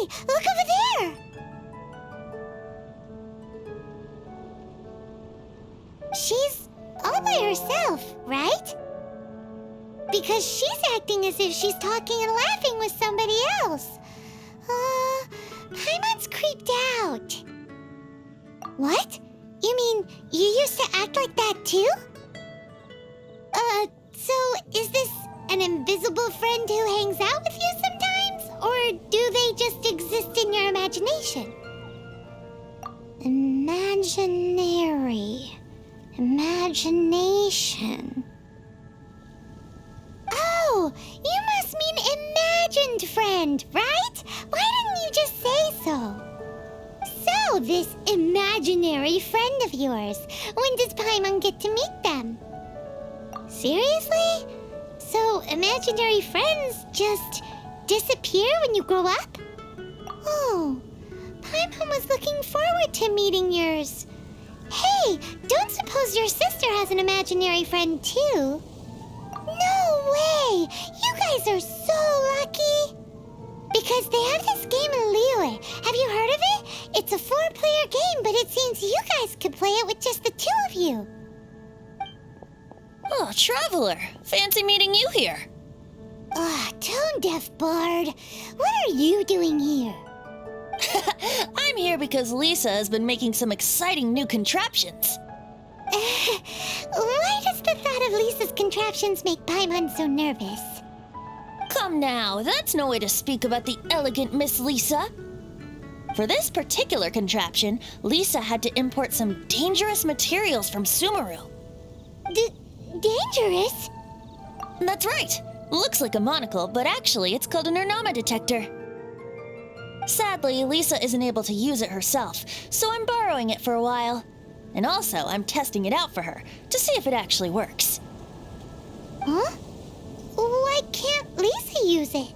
look over there! She's all by herself, right? Because she's acting as if she's talking and laughing with somebody else. Paimon's creeped out. What? You mean you used to act like that too? So is this an invisible friend who hangs out with you sometimes? Or do they just exist in your imagination? Imagination. Oh, you must mean imagined friend, right? Why didn't you just say so? So, this imaginary friend of yours, when does Paimon get to meet them? Seriously? So, imaginary friends just disappear when you grow up? Oh, Paimon was looking forward to meeting yours. Hey, don't suppose your sister has an imaginary friend too? No way! You guys are so lucky! Because they have this game in Liyue. Have you heard of it? It's a 4-player game, but it seems you guys could play it with just the 2 of you. Oh, Traveler! Fancy meeting you here. Tone deaf bard. What are you doing here? I'm here because Lisa has been making some exciting new contraptions. Why does the thought of Lisa's contraptions make Paimon so nervous? Come now, that's no way to speak about the elegant Miss Lisa. For this particular contraption, Lisa had to import some dangerous materials from Sumeru. Dangerous? That's right. Looks like a monocle, but actually it's called an Ernama detector. Sadly, Lisa isn't able to use it herself, so I'm borrowing it for a while. And also, I'm testing it out for her, to see if it actually works. Huh? Why can't Lisa use it?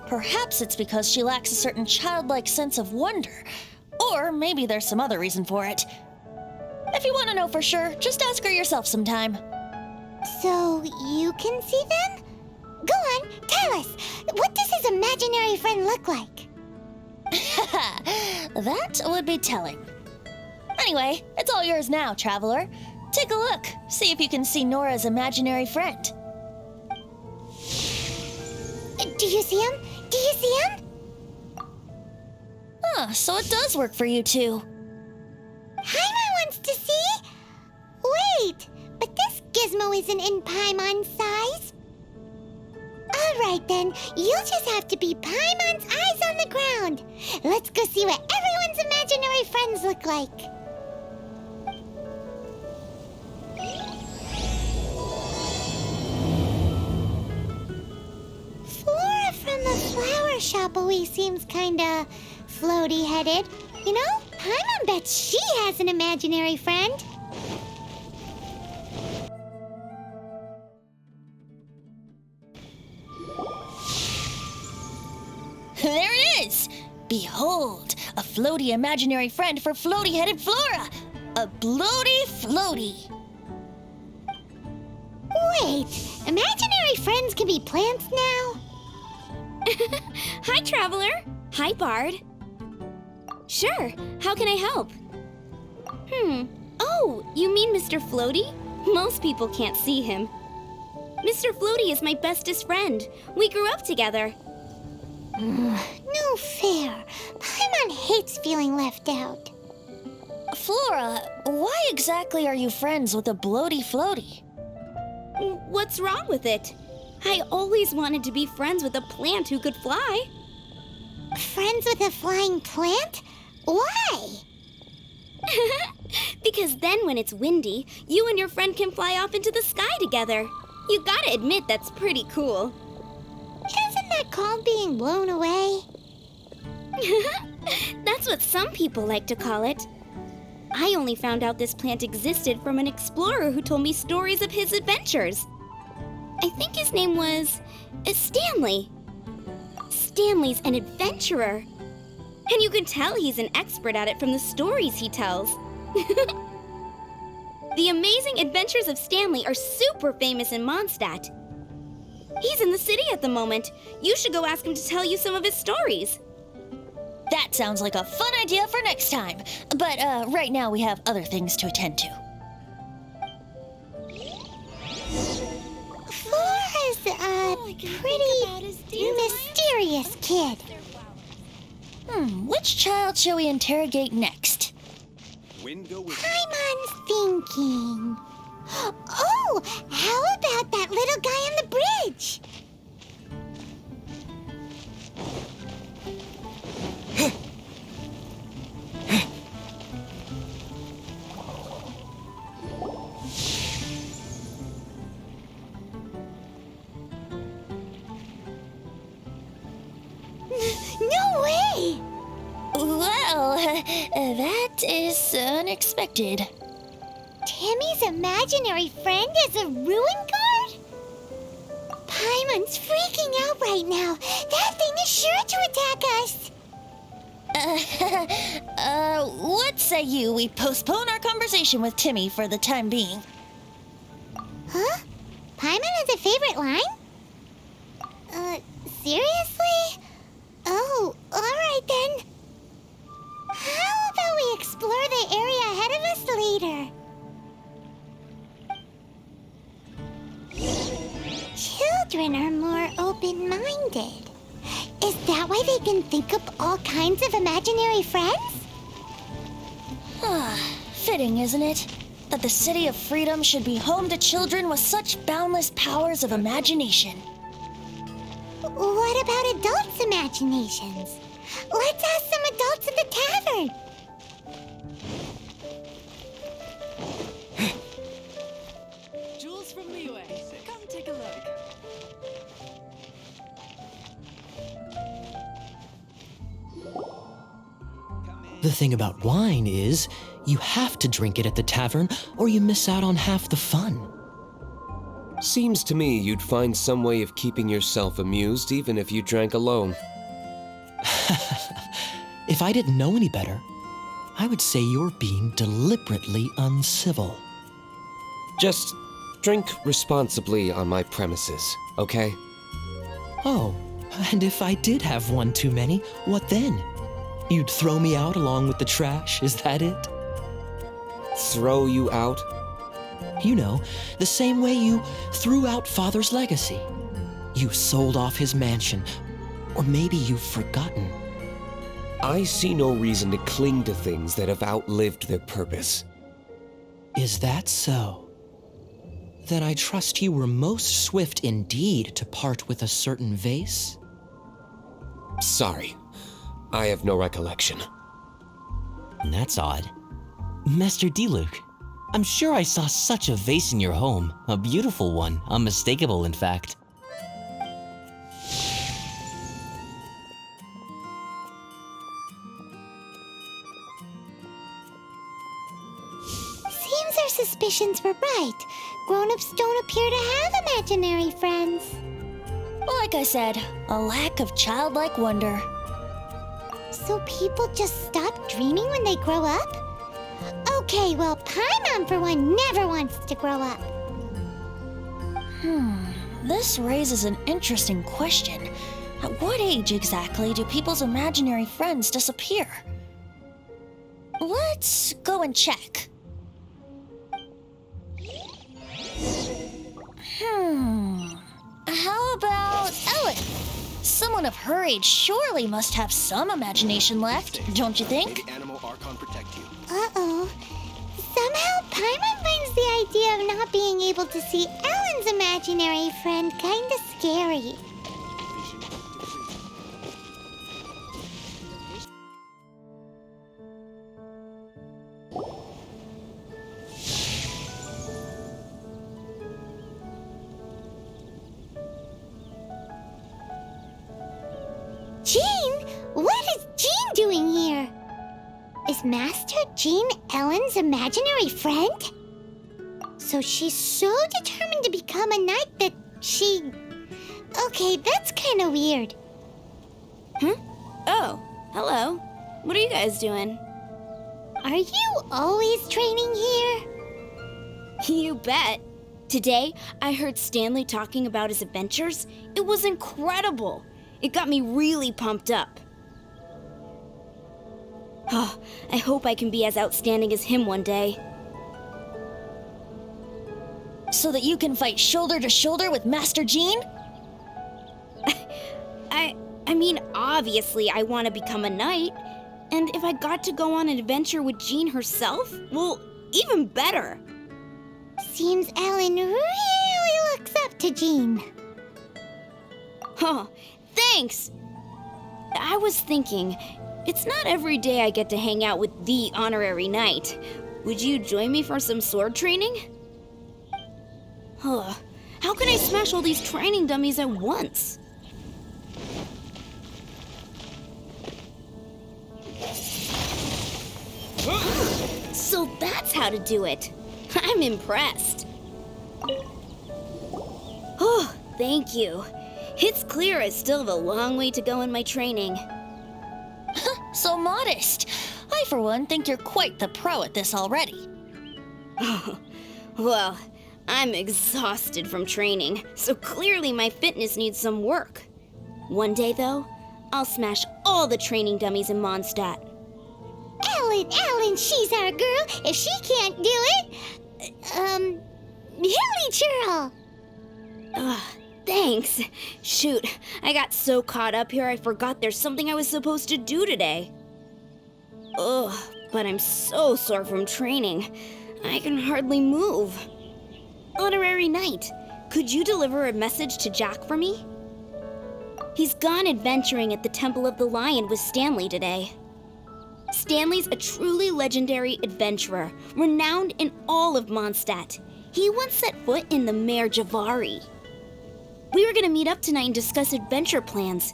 Perhaps it's because she lacks a certain childlike sense of wonder. Or maybe there's some other reason for it. If you want to know for sure, just ask her yourself sometime. So, you can see them? Go on, tell us. What does his imaginary friend look like? That would be telling. Anyway, it's all yours now, Traveler. Take a look. See if you can see Nora's imaginary friend. Do you see him? Do you see him? So it does work for you two. Paimon wants to see? Wait, but this gizmo isn't in Paimon's size. Alright then, you'll just have to be Paimon's eyes on the ground. Let's go see what everyone's imaginary friends look like. Flora from the flower shop always seems kinda floaty-headed. You know, Paimon bets she has an imaginary friend. There it is! Behold, a floaty imaginary friend for floaty-headed Flora! A bloaty floaty! Wait, imaginary friends can be plants now? Hi, Traveler. Hi, Bard. Sure, how can I help? Oh, you mean Mr. Floaty? Most people can't see him. Mr. Floaty is my bestest friend. We grew up together. No fair. Paimon hates feeling left out. Flora, why exactly are you friends with a bloaty floaty? What's wrong with it? I always wanted to be friends with a plant who could fly. Friends with a flying plant? Why? Because then when it's windy, you and your friend can fly off into the sky together. You gotta admit that's pretty cool. Isn't that called being blown away? That's what some people like to call it. I only found out this plant existed from an explorer who told me stories of his adventures. I think his name was Stanley. Stanley's an adventurer. And you can tell he's an expert at it from the stories he tells. The Amazing Adventures of Stanley are super famous in Mondstadt. He's in the city at the moment. You should go ask him to tell you some of his stories. That sounds like a fun idea for next time. But right now we have other things to attend to. Flora's a pretty mysterious kid. Which child shall we interrogate next? Paimon's thinking. Oh, how about that little guy on the bridge? No way! Well, that is unexpected. Timmy's imaginary friend is a ruin guard? Paimon's freaking out right now. That thing is sure to attack us. What say you we postpone our conversation with Timmy for the time being? Huh? Paimon has a favorite line? Seriously? Oh, alright then. How about we explore the area ahead of us later? Children are more open-minded. Is that why they can think up all kinds of imaginary friends? Fitting, isn't it? That the City of Freedom should be home to children with such boundless powers of imagination. What about adults' imaginations? Let's ask some adults at the tavern. Jules from Liyue, come take a look. The thing about wine is, you have to drink it at the tavern or you miss out on half the fun. Seems to me you'd find some way of keeping yourself amused even if you drank alone. If I didn't know any better, I would say you're being deliberately uncivil. Just drink responsibly on my premises, okay? Oh, and if I did have one too many, what then? You'd throw me out along with the trash, is that it? Throw you out? You know, the same way you threw out Father's legacy. You sold off his mansion, or maybe you've forgotten. I see no reason to cling to things that have outlived their purpose. Is that so? Then I trust you were most swift indeed to part with a certain vase? Sorry, I have no recollection. That's odd. Master Diluc, I'm sure I saw such a vase in your home. A beautiful one, unmistakable in fact. Seems our suspicions were right. Grown-ups don't appear to have imaginary friends. Like I said, a lack of childlike wonder. So people just stop dreaming when they grow up? Okay, well, Paimon, for one, never wants to grow up. This raises an interesting question. At what age exactly do people's imaginary friends disappear? Let's go and check. How about Ellen? Someone of her age surely must have some imagination left, don't you think? Uh-oh. Somehow, Paimon finds the idea of not being able to see Ellen's imaginary friend kinda scary. Jean? What is Jean doing here? Is Master Jean Ellen's imaginary friend? So she's so determined to become a knight that she... Okay, that's kind of weird. Oh, hello. What are you guys doing? Are you always training here? You bet. Today, I heard Stanley talking about his adventures. It was incredible. It got me really pumped up. Oh, I hope I can be as outstanding as him one day. So that you can fight shoulder to shoulder with Master Jean? I mean, obviously I want to become a knight. And if I got to go on an adventure with Jean herself, well, even better. Seems Ellen really looks up to Jean. Oh, thanks! I was thinking, it's not every day I get to hang out with the honorary knight. Would you join me for some sword training? Huh. How can I smash all these training dummies at once? So that's how to do it. I'm impressed. Oh, thank you. It's clear I still have a long way to go in my training. So modest. I, for one, think you're quite the pro at this already. Well, I'm exhausted from training, so clearly my fitness needs some work. One day, though, I'll smash all the training dummies in Mondstadt. Ellen, she's our girl. If she can't do it, Hilly Churl. Thanks. Shoot, I got so caught up here I forgot there's something I was supposed to do today. Ugh, but I'm so sore from training. I can hardly move. Honorary Knight, could you deliver a message to Jack for me? He's gone adventuring at the Temple of the Lion with Stanley today. Stanley's a truly legendary adventurer, renowned in all of Mondstadt. He once set foot in the Mare Javari. We were gonna meet up tonight and discuss adventure plans.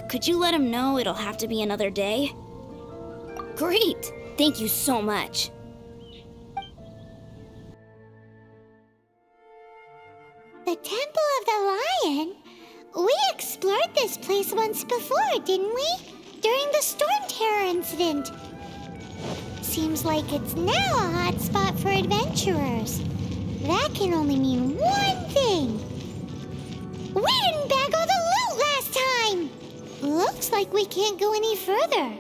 Could you let him know it'll have to be another day? Great! Thank you so much. The Temple of the Lion? We explored this place once before, didn't we? During the Storm Terror incident. Seems like it's now a hot spot for adventurers. That can only mean one thing. We didn't bag all the loot last time! Looks like we can't go any further.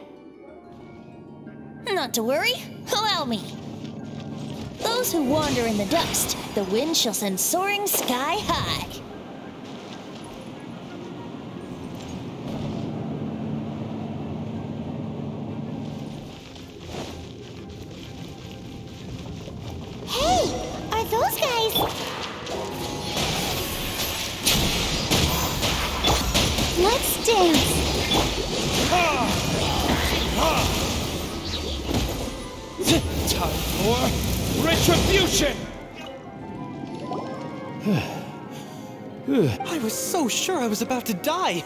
Not to worry. Allow me. Those who wander in the dust, the wind shall send soaring sky high. Hey, are those guys... Let's dance. Time for retribution! I was so sure I was about to die.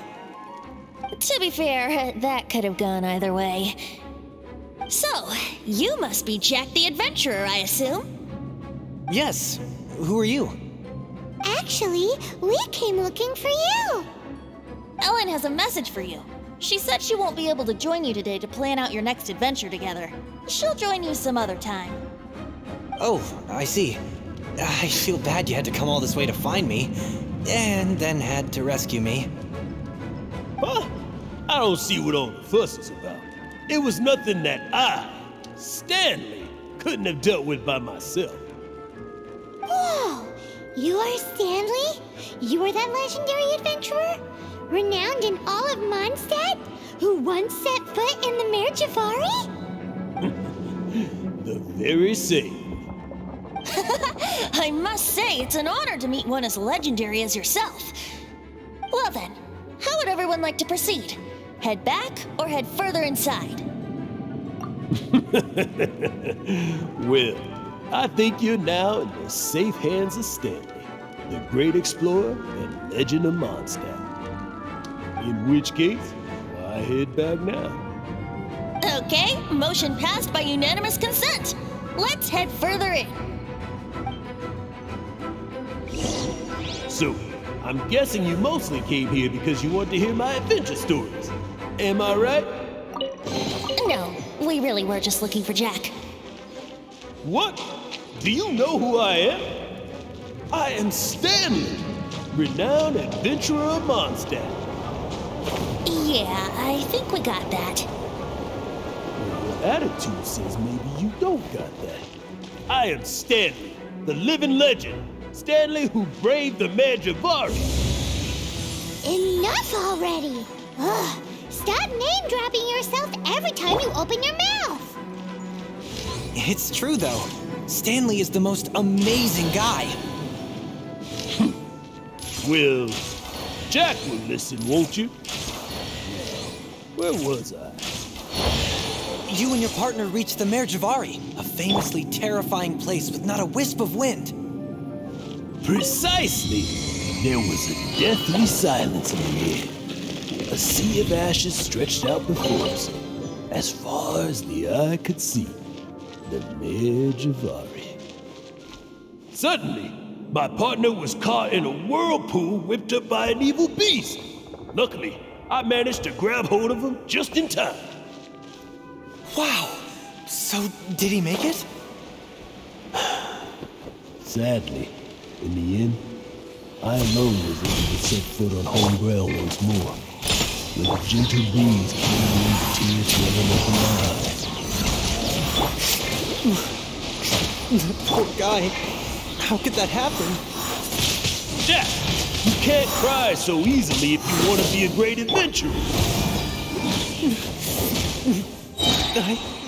To be fair, that could have gone either way. So, you must be Jack the Adventurer, I assume? Yes. Who are you? Actually, we came looking for you. Ellen has a message for you. She said she won't be able to join you today to plan out your next adventure together. She'll join you some other time. Oh, I see. I feel bad you had to come all this way to find me, and then had to rescue me. Huh? I don't see what all the fuss is about. It was nothing that I, Stanley, couldn't have dealt with by myself. Whoa! You are Stanley? You are that legendary adventurer? Renowned in all of Mondstadt? Who once set foot in the Mare Javari? The very same. I must say, it's an honor to meet one as legendary as yourself. Well then, how would everyone like to proceed? Head back or head further inside? Well, I think you're now in the safe hands of Stanley, the great explorer and legend of Mondstadt. In which case, I head back now. Okay, motion passed by unanimous consent. Let's head further in. So, I'm guessing you mostly came here because you want to hear my adventure stories. Am I right? No, we really were just looking for Jack. What? Do you know who I am? I am Stanley, renowned adventurer of Mondstadt. Yeah, I think we got that. Well, your attitude says maybe you don't got that. I am Stanley, the living legend. Stanley who braved the Magivari. Enough already! Ugh, stop name-dropping yourself every time you open your mouth! It's true, though. Stanley is the most amazing guy. Well, Jack will listen, won't you? Where was I? You and your partner reached the Merjavari, a famously terrifying place with not a wisp of wind. Precisely! There was a deathly silence in the air. A sea of ashes stretched out before us, as far as the eye could see. The Merjavari. Suddenly, my partner was caught in a whirlpool whipped up by an evil beast. Luckily, I managed to grab hold of him just in time. Wow! So, did he make it? Sadly, in the end, I alone was able to set foot on home ground once more, with a gentle breeze clearing the tears welling up in my eyes. Poor guy. How could that happen? Jack, you can't cry so easily if you want to be a great adventurer.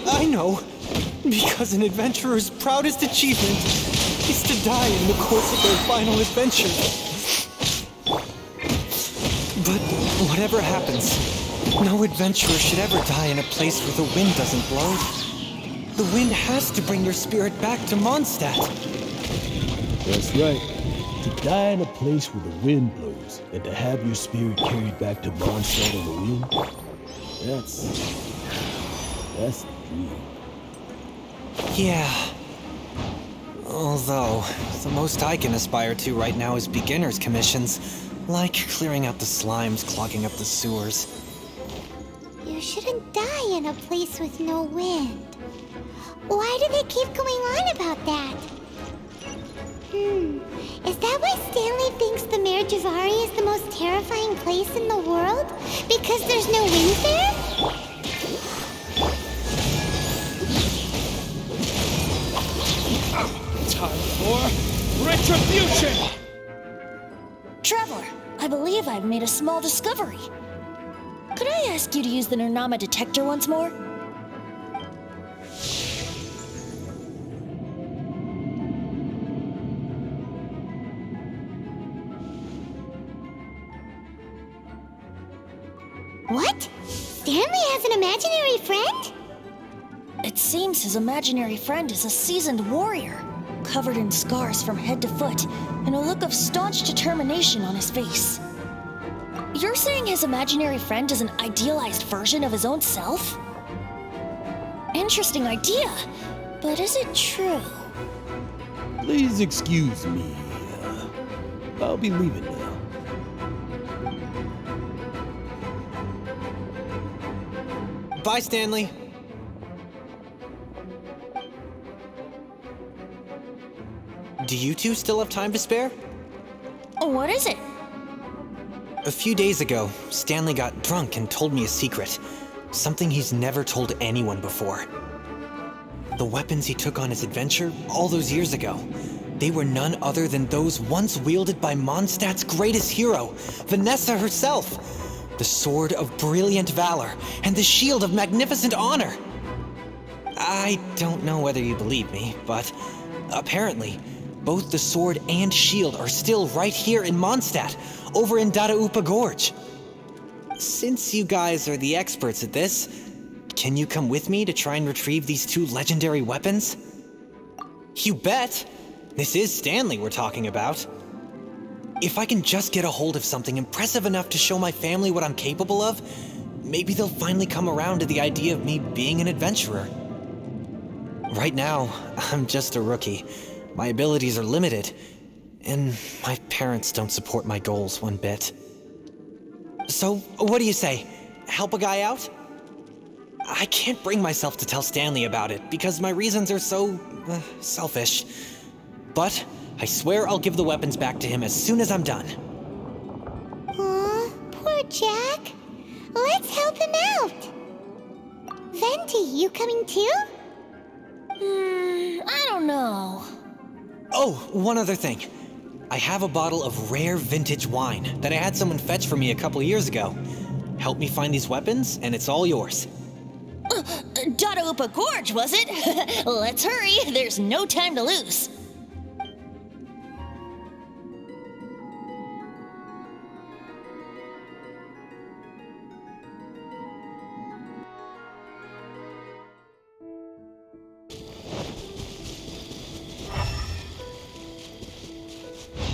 I know. Because an adventurer's proudest achievement is to die in the course of their final adventure. But whatever happens, no adventurer should ever die in a place where the wind doesn't blow. The wind has to bring your spirit back to Mondstadt. That's right. To die in a place where the wind blows, and to have your spirit carried back to Mondstadt on the wind, that's the dream. Yeah. Although, the most I can aspire to right now is beginner's commissions, like clearing out the slimes clogging up the sewers. You shouldn't die in a place with no wind. Why do they keep going on about that? Is that why Stanley thinks the Merjavari is the most terrifying place in the world? Because there's no wind there? Time for retribution! Traveler, I believe I've made a small discovery. Could I ask you to use the Nernama detector once more? What? Stanley has an imaginary friend? It seems his imaginary friend is a seasoned warrior, covered in scars from head to foot, and a look of staunch determination on his face. You're saying his imaginary friend is an idealized version of his own self? Interesting idea, but is it true? Please excuse me. I'll be leaving now. Bye, Stanley. Do you two still have time to spare? What is it? A few days ago, Stanley got drunk and told me a secret. Something he's never told anyone before. The weapons he took on his adventure all those years ago, they were none other than those once wielded by Mondstadt's greatest hero, Vanessa herself. The sword of brilliant valor and the shield of magnificent honor. I don't know whether you believe me, but apparently, both the sword and shield are still right here in Mondstadt, over in Dadaupa Gorge. Since you guys are the experts at this, can you come with me to try and retrieve these two legendary weapons? You bet! This is Stanley we're talking about. If I can just get a hold of something impressive enough to show my family what I'm capable of, maybe they'll finally come around to the idea of me being an adventurer. Right now, I'm just a rookie. My abilities are limited, and my parents don't support my goals one bit. So, what do you say? Help a guy out? I can't bring myself to tell Stanley about it because my reasons are so selfish. But I swear I'll give the weapons back to him as soon as I'm done. Aw, poor Jack. Let's help him out. Venti, you coming too? I don't know. Oh, one other thing. I have a bottle of rare vintage wine that I had someone fetch for me a couple years ago. Help me find these weapons, and it's all yours. Dadaupa Gorge, was it? Let's hurry. There's no time to lose.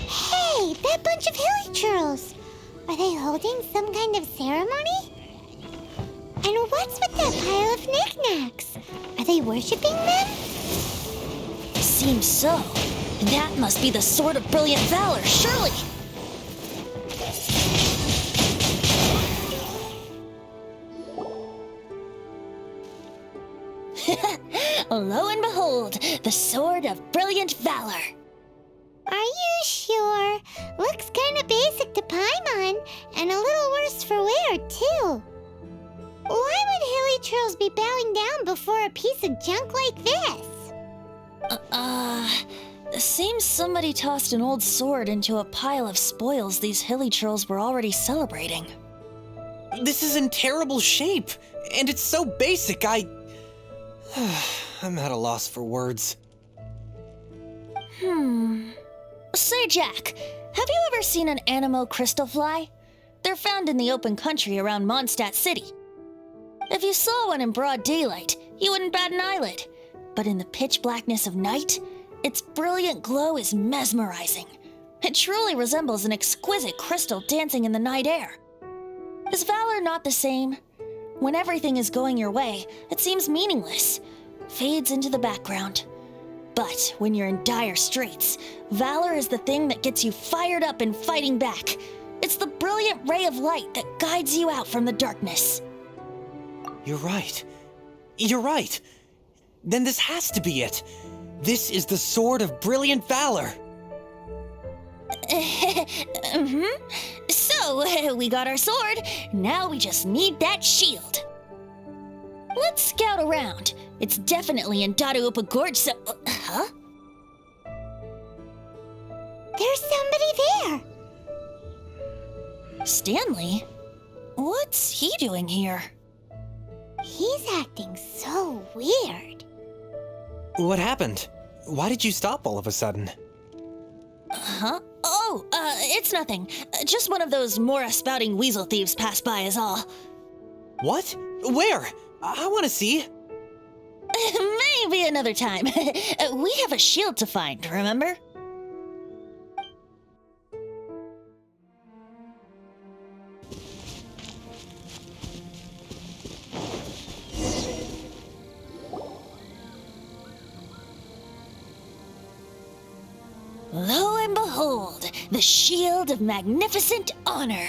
Hey, that bunch of hilly churls. Are they holding some kind of ceremony? And what's with that pile of knickknacks? Are they worshipping them? Seems so. That must be the Sword of Brilliant Valor, surely. Lo and behold, the Sword of Brilliant Valor. Are you sure? Looks kinda basic to Paimon, and a little worse for wear, too. Why would hilly churls be bowing down before a piece of junk like this? Seems somebody tossed an old sword into a pile of spoils these hilly churls were already celebrating. This is in terrible shape, and it's so basic, I'm at a loss for words. Say, Jack, have you ever seen an Anemo crystal fly? They're found in the open country around Mondstadt City. If you saw one in broad daylight, you wouldn't bat an eyelid. But in the pitch blackness of night, its brilliant glow is mesmerizing. It truly resembles an exquisite crystal dancing in the night air. Is valor not the same? When everything is going your way, it seems meaningless, fades into the background. But when you're in dire straits, valor is the thing that gets you fired up and fighting back. It's the brilliant ray of light that guides you out from the darkness. You're right. You're right. Then this has to be it. This is the Sword of Brilliant Valor. So, we got our sword. Now we just need that shield. Let's scout around. It's definitely in Dadaupa Gorge, so... Huh? There's somebody there. Stanley? What's he doing here? He's acting so weird. What happened? Why did you stop all of a sudden? Huh? Oh, it's nothing. Just one of those Mora-spouting weasel thieves passed by is all. What? Where? I want to see. Maybe another time. We have a shield to find, remember? Lo and behold, the shield of magnificent honor.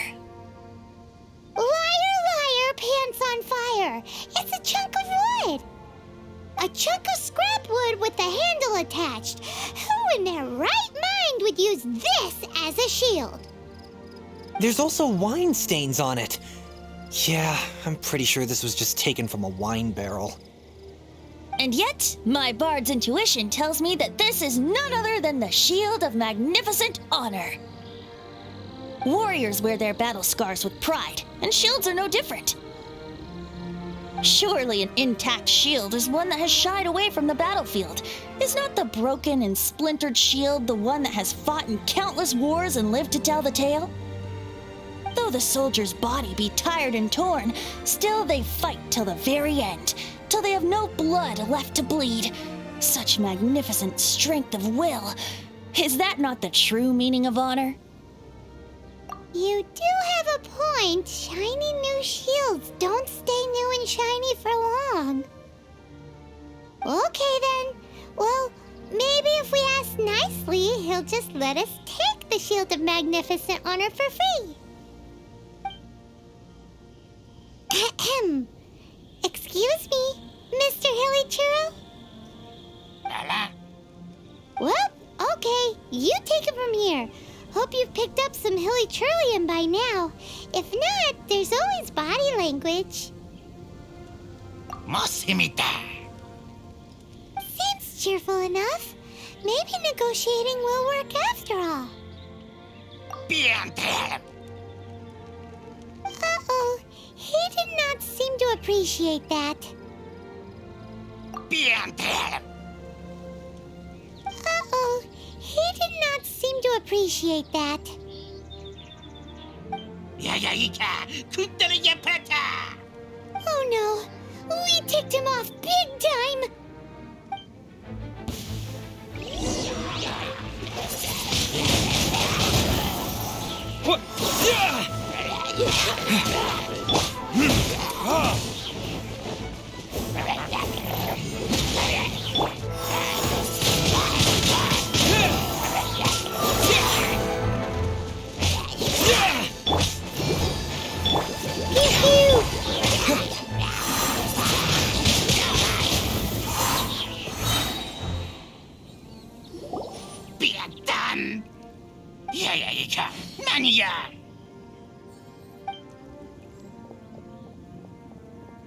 Liar, liar, pants on fire. It's a chunk of wood. A chunk of scrap wood with the handle attached. Who in their right mind would use this as a shield? There's also wine stains on it. Yeah, I'm pretty sure this was just taken from a wine barrel. And yet, my bard's intuition tells me that this is none other than the shield of magnificent honor. Warriors wear their battle scars with pride, and shields are no different. Surely an intact shield is one that has shied away from the battlefield. Is not the broken and splintered shield the one that has fought in countless wars and lived to tell the tale? Though the soldier's body be tired and torn, still they fight till the very end, till they have no blood left to bleed. Such magnificent strength of will. Is that not the true meaning of honor? You do have a point. Shiny new shields don't stay new and shiny for long. Okay then. Well, maybe if we ask nicely, he'll just let us take the shield of magnificent honor for free. Ahem. Excuse me, Mr. Hilly Churro? Well, okay, you hope you've picked up some hilly Trillium by now. If not, there's always body language. Seems cheerful enough. Maybe negotiating will work after all. Uh-oh, he did not seem to appreciate that. Uh-oh, he did not seem to appreciate that. Oh no, we ticked him off big time. What?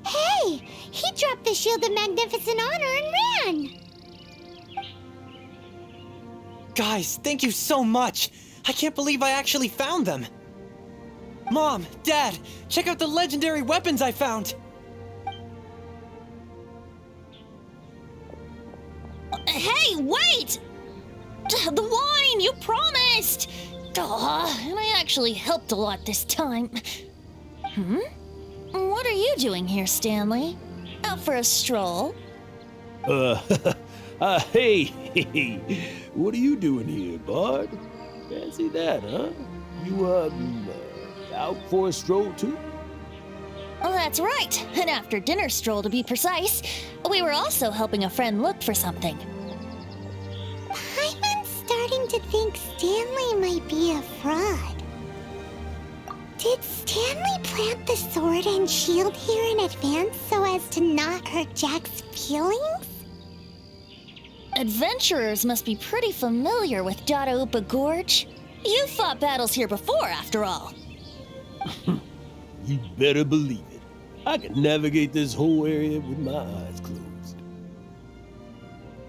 Hey, he dropped the Shield of Magnificent Honor and ran. Guys, thank you so much! I can't believe I actually found them! Mom, Dad, check out the legendary weapons I found! Hey, wait! The wine, you promised! And I actually helped a lot this time. What are you doing here, Stanley? Out for a stroll? Hey, what are you doing here, Bard? Fancy that, huh? You, out for a stroll too? Well, that's right. An after-dinner stroll, to be precise. We were also helping a friend look for something. I'm starting to think Stanley might be a fraud. Did Stanley plant the sword and shield here in advance so as to not hurt Jack's feelings? Adventurers must be pretty familiar with Dadaupa Gorge. You fought battles here before, after all. You better believe it. I can navigate this whole area with my eyes closed.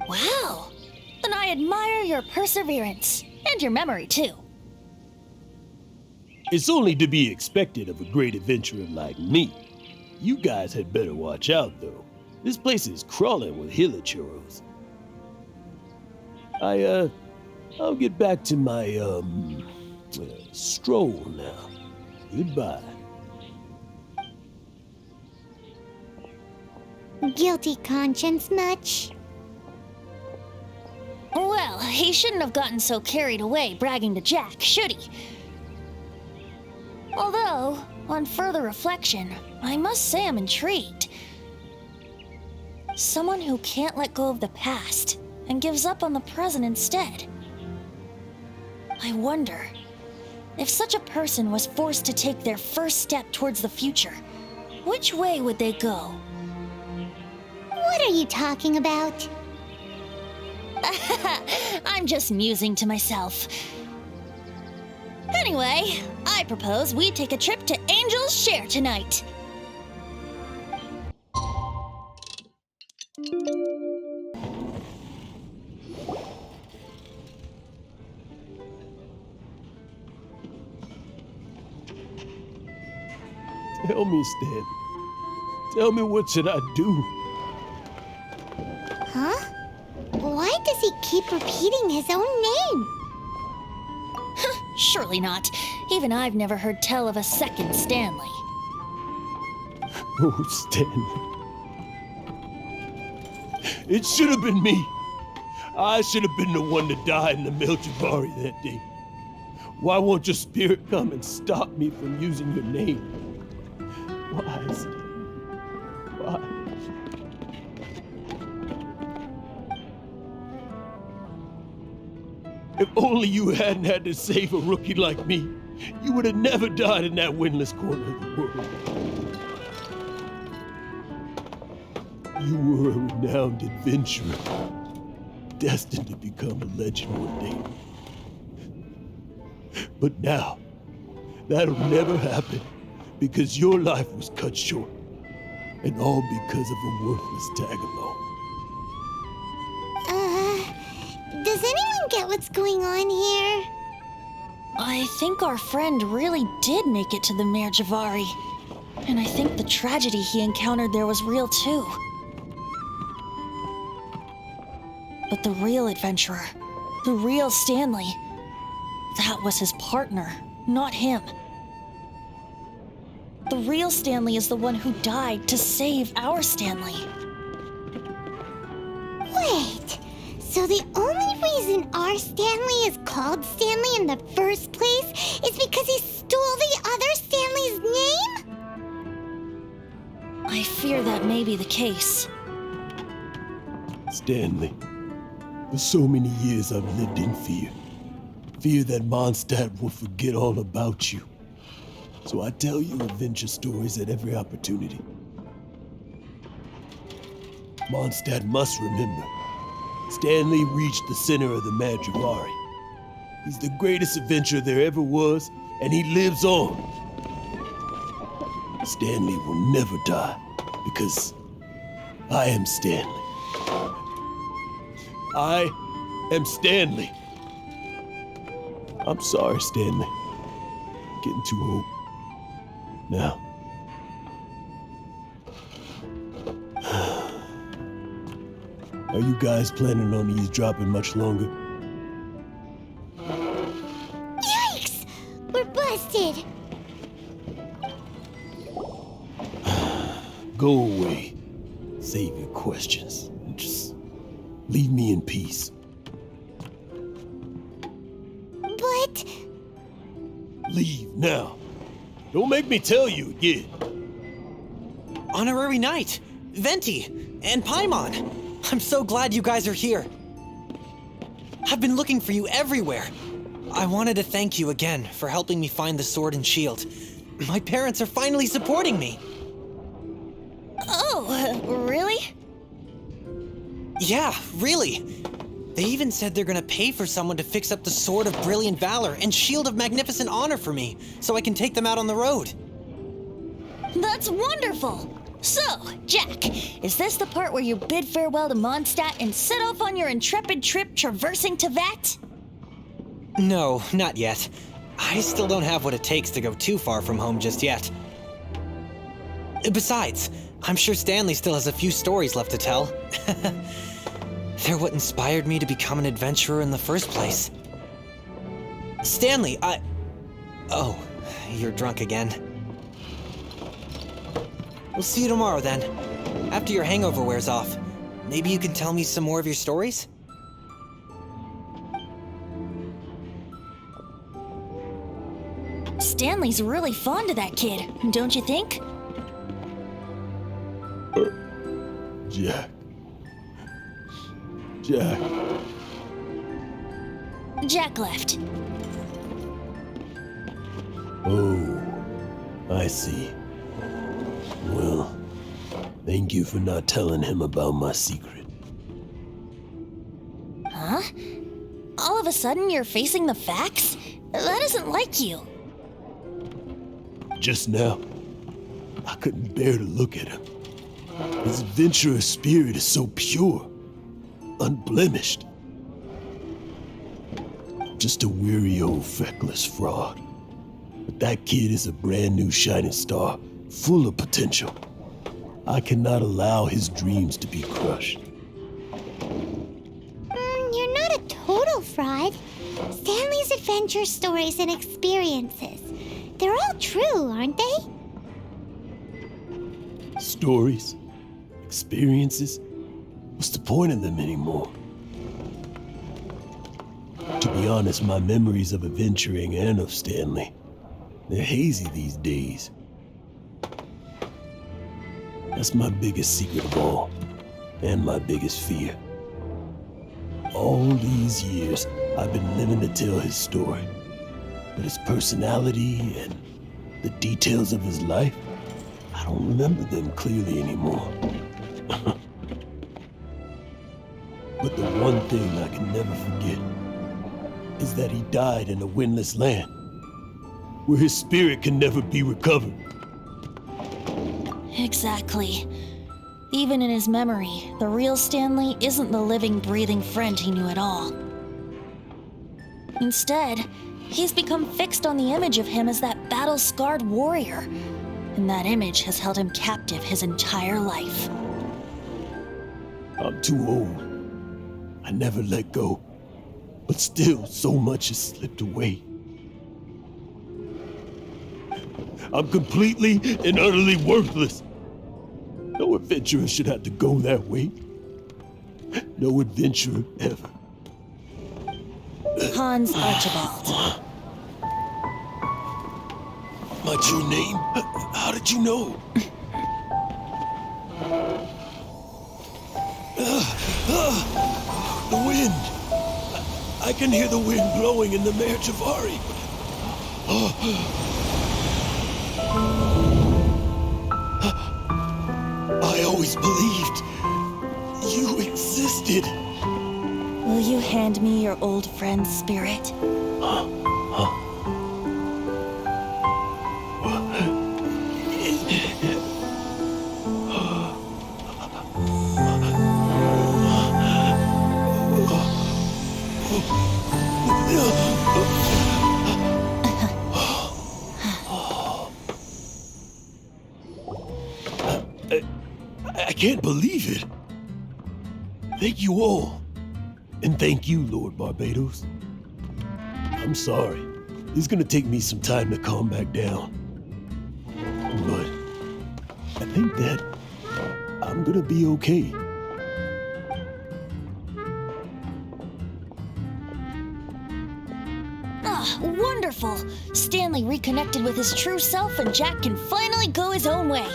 Wow. Then I admire your perseverance. And your memory, too. It's only to be expected of a great adventurer like me. You guys had better watch out, though. This place is crawling with hilichurros. I'll get back to my, stroll now. Goodbye. Guilty conscience much? Well, he shouldn't have gotten so carried away bragging to Jack, should he? Although, on further reflection, I must say I'm intrigued. Someone who can't let go of the past and gives up on the present instead. I wonder, if such a person was forced to take their first step towards the future, which way would they go? What are you talking about? I'm just musing to myself. Anyway, I propose we take a trip to Angel's Share tonight. Tell me, Stan. Tell me, what should I do? Huh? Why does he keep repeating his own name? Surely not. Even I've never heard tell of a second Stanley. Oh, Stanley. It should have been me. I should have been the one to die in the Melchibari that day. Why won't your spirit come and stop me from using your name? Why, Stan? Why? If only you hadn't had to save a rookie like me, you would have never died in that windless corner of the world. You were a renowned adventurer, destined to become a legend one day. But now, that'll never happen because your life was cut short. And all because of a worthless tag-along. Does anyone get what's going on here? I think our friend really did make it to the Mare Javari. And I think the tragedy he encountered there was real too. But the real adventurer, the real Stanley, that was his partner, not him. The real Stanley is the one who died to save our Stanley. Wait, so the only reason our Stanley is called Stanley in the first place is because he stole the other Stanley's name? I fear that may be the case. Stanley, for so many years I've lived in fear. Fear that Mondstadt will forget all about you. So I tell you adventure stories at every opportunity. Mondstadt must remember, Stanley reached the center of the Mare Javari. He's the greatest adventurer there ever was, and he lives on. Stanley will never die, because I am Stanley. I am Stanley. I'm sorry, Stanley. Getting too old. Now. Are you guys planning on eavesdropping much longer? Yikes! We're busted! Go away. Save your questions. And just leave me in peace. But... Leave now. Don't make me tell you again. Honorary Knight, Venti, and Paimon. I'm so glad you guys are here. I've been looking for you everywhere. I wanted to thank you again for helping me find the sword and shield. My parents are finally supporting me. Oh, really? Yeah, really. They even said they're gonna pay for someone to fix up the Sword of Brilliant Valor and Shield of Magnificent Honor for me, so I can take them out on the road. That's wonderful! So, Jack, is this the part where you bid farewell to Mondstadt and set off on your intrepid trip traversing Tevat? No, not yet. I still don't have what it takes to go too far from home just yet. Besides, I'm sure Stanley still has a few stories left to tell. They're what inspired me to become an adventurer in the first place. Stanley, Oh, you're drunk again. We'll see you tomorrow then. After your hangover wears off. Maybe you can tell me some more of your stories? Stanley's really fond of that kid, don't you think? Jack. Jack. Jack left. Oh, I see. Well, thank you for not telling him about my secret. Huh? All of a sudden you're facing the facts? That isn't like you. Just now, I couldn't bear to look at him. His adventurous spirit is so pure, unblemished. Just a weary old feckless fraud. But that kid is a brand new shining star, full of potential. I cannot allow his dreams to be crushed. You're not a total fraud. Stanley's adventure stories and experiences. They're all true, aren't they? Stories? Experiences? What's the point of them anymore? To be honest, my memories of adventuring and of Stanley, they're hazy these days. That's my biggest secret of all, and my biggest fear. All these years, I've been living to tell his story. But his personality and the details of his life, I don't remember them clearly anymore. But the one thing I can never forget is that he died in a windless land, where his spirit can never be recovered. Exactly. Even in his memory, the real Stanley isn't the living, breathing friend he knew at all. Instead, he's become fixed on the image of him as that battle-scarred warrior, and that image has held him captive his entire life. I'm too old. I never let go. But still, so much has slipped away. I'm completely and utterly worthless. No adventurer should have to go that way. No adventurer ever. Hans Archibald. My true name? How did you know? The wind! I can hear the wind blowing in the Mare Javari. I always believed you existed. Will you hand me your old friend's spirit? I can't believe it. Thank you all. And thank you, Lord Barbados. I'm sorry. It's gonna take me some time to calm back down. But I think that I'm gonna be okay. Ah, wonderful! Stanley reconnected with his true self and Jack can finally go his own way.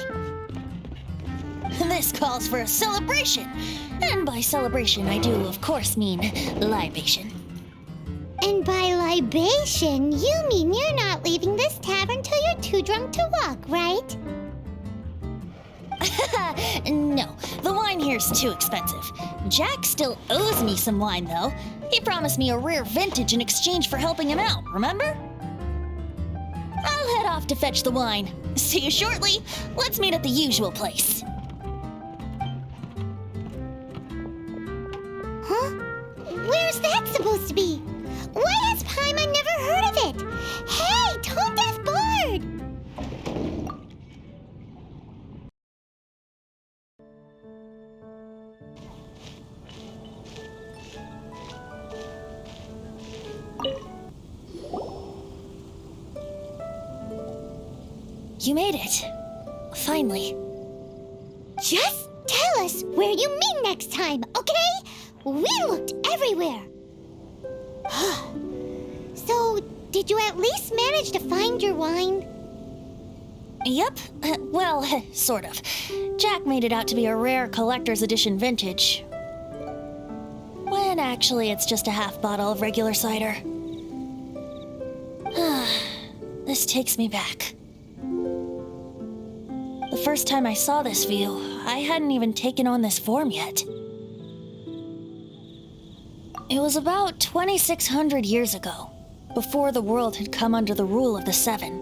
This calls for a celebration. And by celebration, I do, of course, mean libation. And by libation, you mean you're not leaving this tavern till you're too drunk to walk, right? No, the wine here's too expensive. Jack still owes me some wine, though. He promised me a rare vintage in exchange for helping him out, remember? I'll head off to fetch the wine. See you shortly. Let's meet at the usual place. Huh? Where's that supposed to be? Why has Paimon never heard of it? Hey, Tone Deaf Bard! You made it. Finally. Just tell us where you meet next time, okay? We looked everywhere. So, did you at least manage to find your wine? Yep. Well, sort of. Jack made it out to be a rare collector's edition vintage. When actually it's just a half bottle of regular cider. This takes me back. The first time I saw this view, I hadn't even taken on this form yet. It was about 2,600 years ago, before the world had come under the rule of the Seven.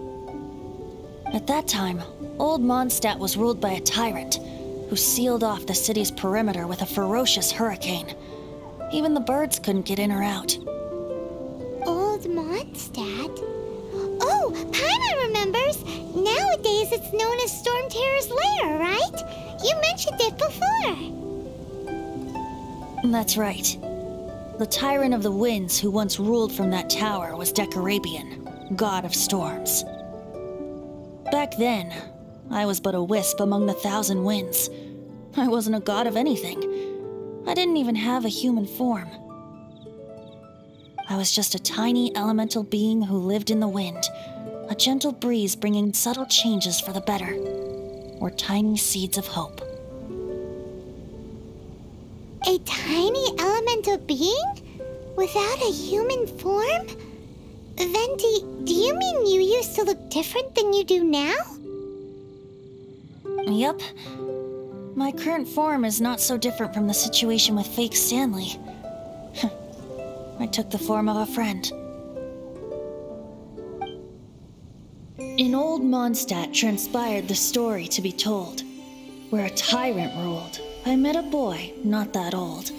At that time, Old Mondstadt was ruled by a tyrant who sealed off the city's perimeter with a ferocious hurricane. Even the birds couldn't get in or out. Old Mondstadt? Oh, Paimon remembers! Nowadays it's known as Storm Terror's lair, right? You mentioned it before. That's right. The Tyrant of the Winds who once ruled from that tower was Decarabian, god of storms. Back then, I was but a wisp among the thousand winds. I wasn't a god of anything. I didn't even have a human form. I was just a tiny elemental being who lived in the wind, a gentle breeze bringing subtle changes for the better, or tiny seeds of hope. A tiny elemental being? Without a human form? Venti, do you mean you used to look different than you do now? Yup. My current form is not so different from the situation with fake Stanley. I took the form of a friend. In old Mondstadt transpired the story to be told, where a tyrant ruled. I met a boy not that old.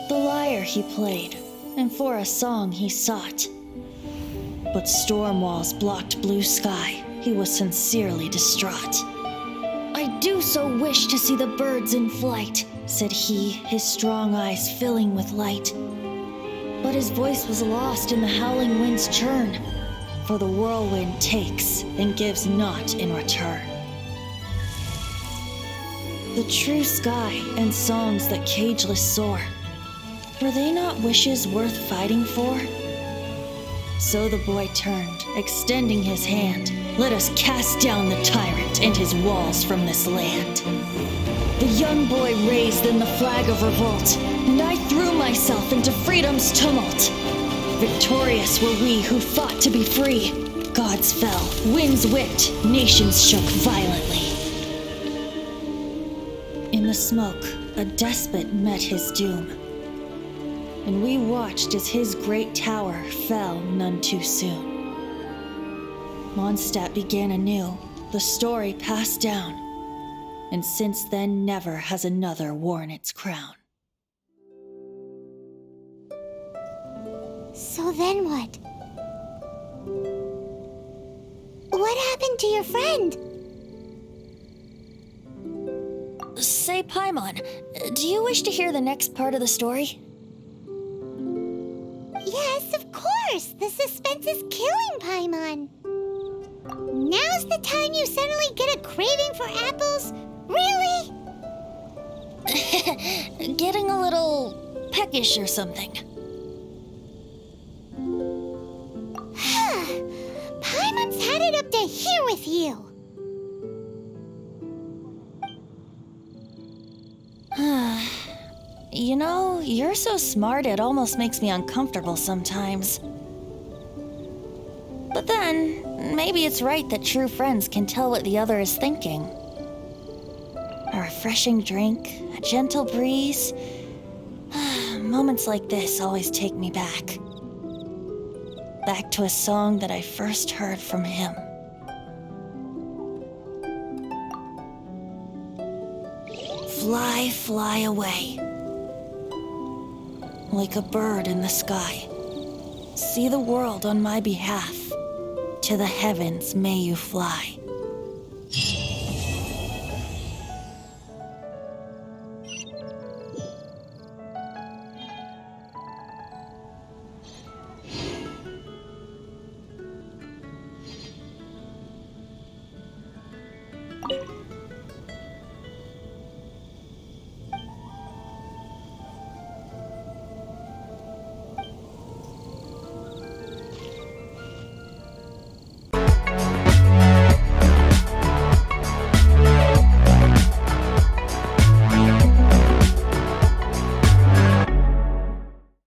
The lyre he played, and for a song he sought. But storm walls blocked blue sky, he was sincerely distraught. I do so wish to see the birds in flight, said he, his strong eyes filling with light. But his voice was lost in the howling wind's churn, for the whirlwind takes and gives not in return. The true sky and songs that cageless soar, were they not wishes worth fighting for? So the boy turned, extending his hand. Let us cast down the tyrant and his walls from this land. The young boy raised then the flag of revolt, and I threw myself into freedom's tumult. Victorious were we who fought to be free. Gods fell, winds whipped, nations shook violently. In the smoke, a despot met his doom, and we watched as his great tower fell none too soon. Mondstadt began anew, the story passed down, and since then never has another worn its crown. So then what? What happened to your friend? Say, Paimon, do you wish to hear the next part of the story? Yes, of course. The suspense is killing, Paimon. Now's the time you suddenly get a craving for apples? Really? Getting a little peckish or something. Paimon's had it up to here with you. You know, you're so smart it almost makes me uncomfortable sometimes. But then, maybe it's right that true friends can tell what the other is thinking. A refreshing drink, a gentle breeze. Moments like this always take me back. Back to a song that I first heard from him. Fly, fly away. Like a bird in the sky. See the world on my behalf. To the heavens may you fly.